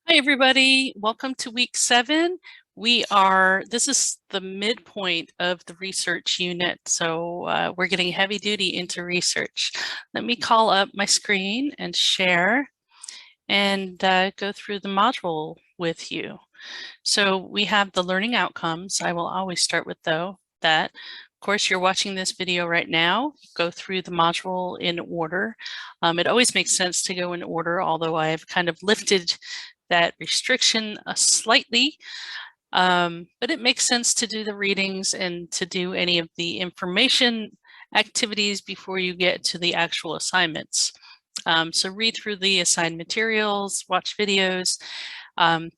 Hi, everybody. Welcome to week 7. This is the midpoint of the research unit, so we're getting heavy duty into research. Let me call up my screen and share and go through the module with you. So we have the learning outcomes. I will always start with that. Of course, you're watching this video right now. Go through the module in order. It always makes sense to go in order, although I've kind of lifted that restriction slightly, but it makes sense to do the readings and to do any of the information activities before you get to the actual assignments. So read through the assigned materials, watch videos,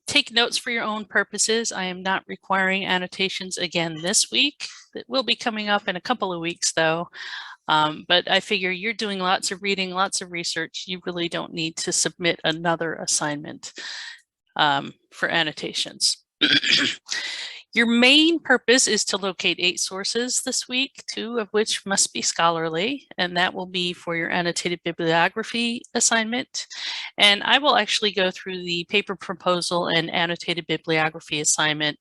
take notes for your own purposes. I am not requiring annotations again this week. It will be coming up in a couple of weeks though. But I figure you're doing lots of reading, lots of research. You really don't need to submit another assignment for annotations. Your main purpose is to locate 8 sources this week, 2 of which must be scholarly, and that will be for your annotated bibliography assignment. And I will actually go through the paper proposal and annotated bibliography assignment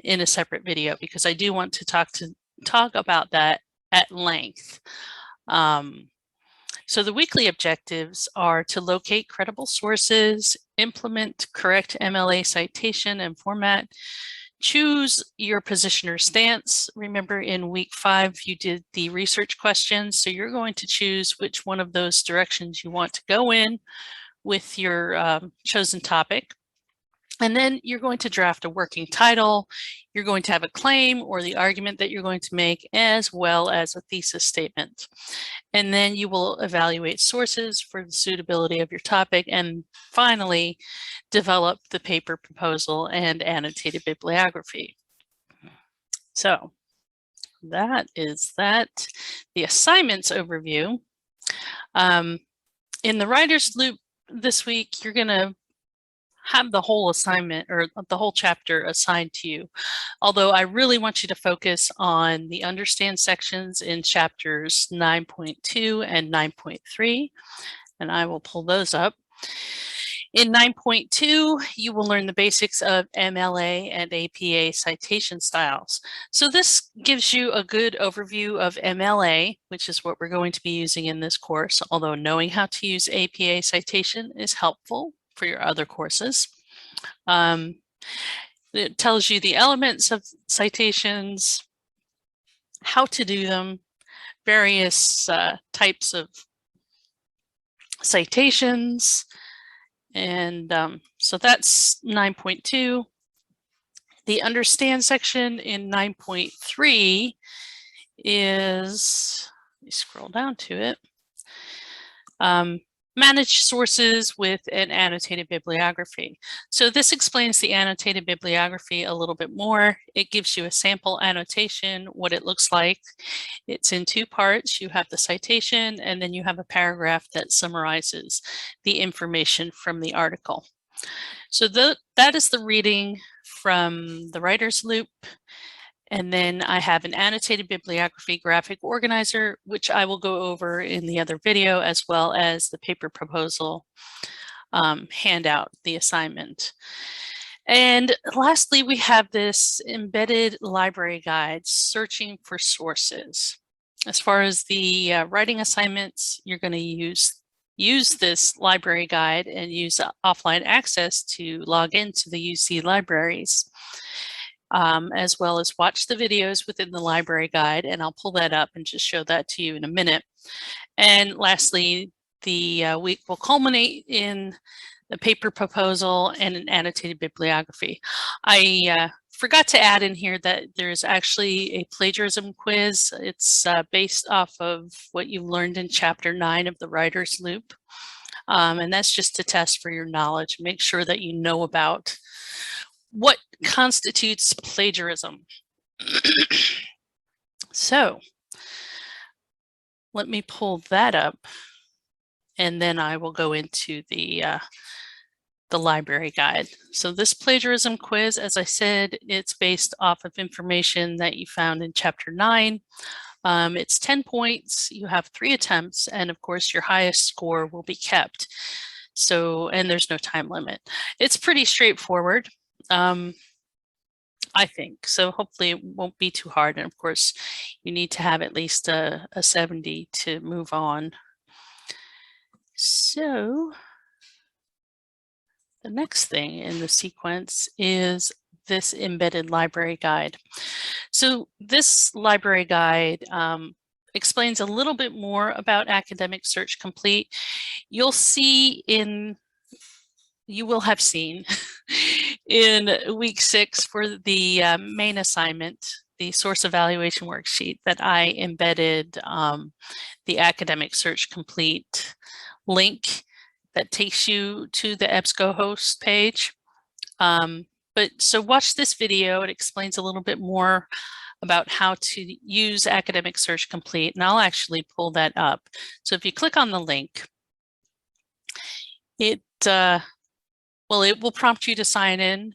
in a separate video because I do want to talk about that at length. So the weekly objectives are to locate credible sources, implement correct MLA citation and format, choose your position or stance. Remember in week 5, you did the research questions. So you're going to choose which one of those directions you want to go in with your chosen topic. And then you're going to draft a working title. You're going to have a claim or the argument that you're going to make, as well as a thesis statement. And then you will evaluate sources for the suitability of your topic. And finally, develop the paper proposal and annotated bibliography. So that is that. The assignments overview. In the writer's loop this week, you're going to have the whole assignment or the whole chapter assigned to you. Although I really want you to focus on the understand sections in chapters 9.2 and 9.3, and I will pull those up. In 9.2, you will learn the basics of MLA and APA citation styles. So this gives you a good overview of MLA, which is what we're going to be using in this course, although knowing how to use APA citation is helpful for your other courses. It tells you the elements of citations, how to do them, various types of citations, and so that's 9.2. The understand section in 9.3 is, let me scroll down to it, manage sources with an annotated bibliography. So this explains the annotated bibliography a little bit more. It gives you a sample annotation, what it looks like. It's in 2 parts. You have the citation, and then you have a paragraph that summarizes the information from the article. So that is the reading from the writer's loop. And then I have an annotated bibliography graphic organizer, which I will go over in the other video, as well as the paper proposal handout, the assignment. And lastly, we have this embedded library guide, searching for sources. As far as the writing assignments, you're going to use this library guide and use offline access to log into the UC libraries. As well as watch the videos within the library guide, and I'll pull that up and just show that to you in a minute. And lastly, the week will culminate in the paper proposal and an annotated bibliography. I forgot to add in here that there's actually a plagiarism quiz. It's based off of what you learned in chapter 9 of the writer's loop. And that's just to test for your knowledge. Make sure that you know about what constitutes plagiarism. So let me pull that up, and then I will go into the library guide. So this plagiarism quiz, as I said, it's based off of information that you found in chapter 9. It's 10 points. You have 3 attempts, and of course your highest score will be kept. So, and there's no time limit. It's pretty straightforward, I think. So hopefully it won't be too hard. And of course, you need to have at least a 70 to move on. So the next thing in the sequence is this embedded library guide. So this library guide explains a little bit more about Academic Search Complete. You'll see you will have seen in week 6 for the main assignment, the source evaluation worksheet, that I embedded the Academic Search Complete link that takes you to the EBSCOhost page. But so watch this video. It explains a little bit more about how to use Academic Search Complete, and I'll actually pull that up. So if you click on the link, it will prompt you to sign in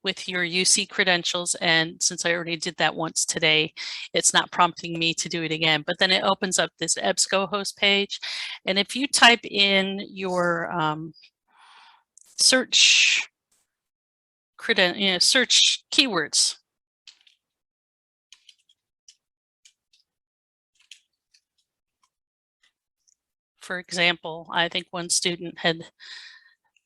with your UC credentials, and since I already did that once today, it's not prompting me to do it again. But then it opens up this EBSCOhost page, and if you type in your search keywords, for example, I think one student had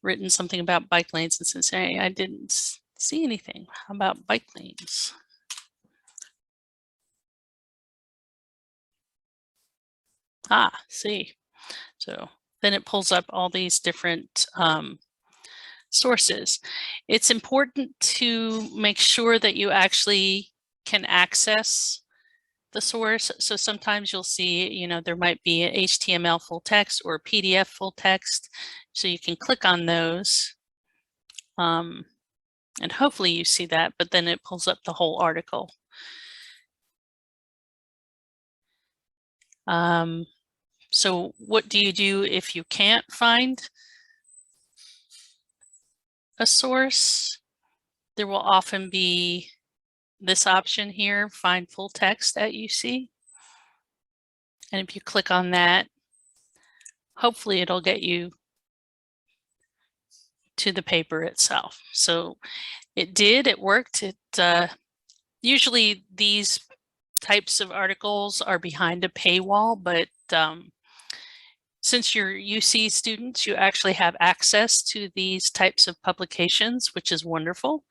written something about bike lanes and says, hey, I didn't see anything about bike lanes. See. So then it pulls up all these different sources. It's important to make sure that you actually can access the source. So sometimes you'll see, you know, there might be an HTML full text or PDF full text. So you can click on those. And hopefully you see that, but then it pulls up the whole article. So what do you do if you can't find a source? There will often be this option here, find full text at UC. And if you click on that, hopefully it'll get you to the paper itself. So it worked. Usually these types of articles are behind a paywall, but since you're UC students, you actually have access to these types of publications, which is wonderful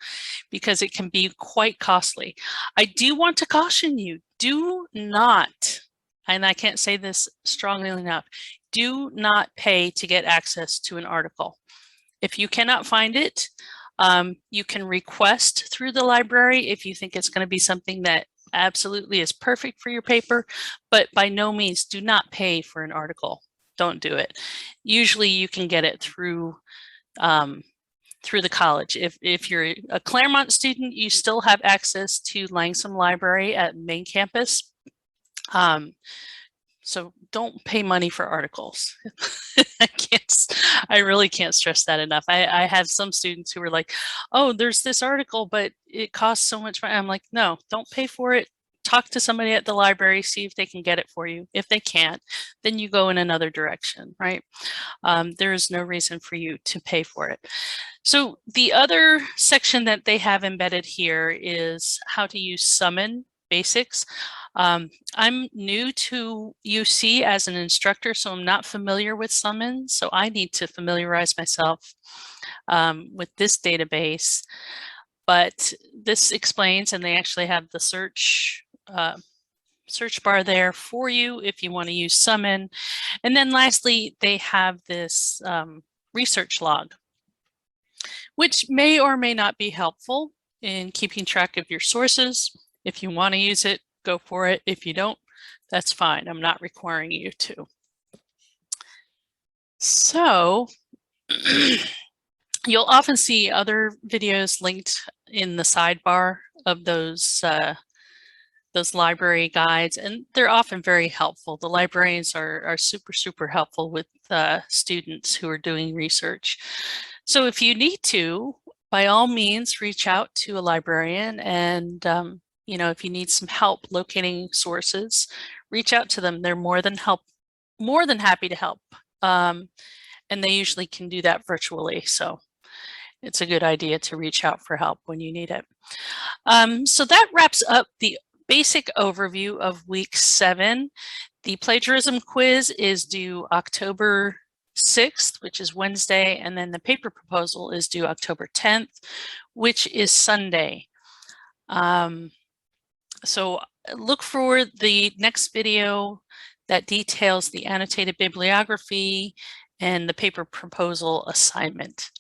because it can be quite costly. I do want to caution you, do not, and I can't say this strongly enough, do not pay to get access to an article. If you cannot find it, you can request through the library if you think it's going to be something that absolutely is perfect for your paper, but by no means do not pay for an article. Don't do it. Usually you can get it through the college. If you're a Claremont student, you still have access to Langsam Library at main campus. So don't pay money for articles. I really can't stress that enough. I have some students who are like, oh, there's this article, but it costs so much money. I'm like, no, don't pay for it. Talk to somebody at the library, see if they can get it for you. If they can't, then you go in another direction, right? There is no reason for you to pay for it. So the other section that they have embedded here is how to use Summon Basics. I'm new to UC as an instructor, so I'm not familiar with Summon, so I need to familiarize myself with this database. But this explains, and they actually have the search bar there for you if you want to use Summon. And then lastly, they have this research log, which may or may not be helpful in keeping track of your sources. If you want to use it, go for it. If you don't, that's fine. I'm not requiring you to. So you'll often see other videos linked in the sidebar of those library guides, and they're often very helpful. The librarians are super helpful with students who are doing research. So if you need to, by all means, reach out to a librarian, and you know, if you need some help locating sources, reach out to them. They're more than happy to help. and they usually can do that virtually. So it's a good idea to reach out for help when you need it. So that wraps up the basic overview of week 7. The plagiarism quiz is due October 6th, which is Wednesday, and then the paper proposal is due October 10th, which is Sunday. So look for the next video that details the annotated bibliography and the paper proposal assignment.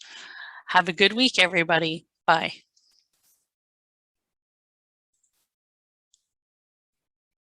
Have a good week, everybody. Bye.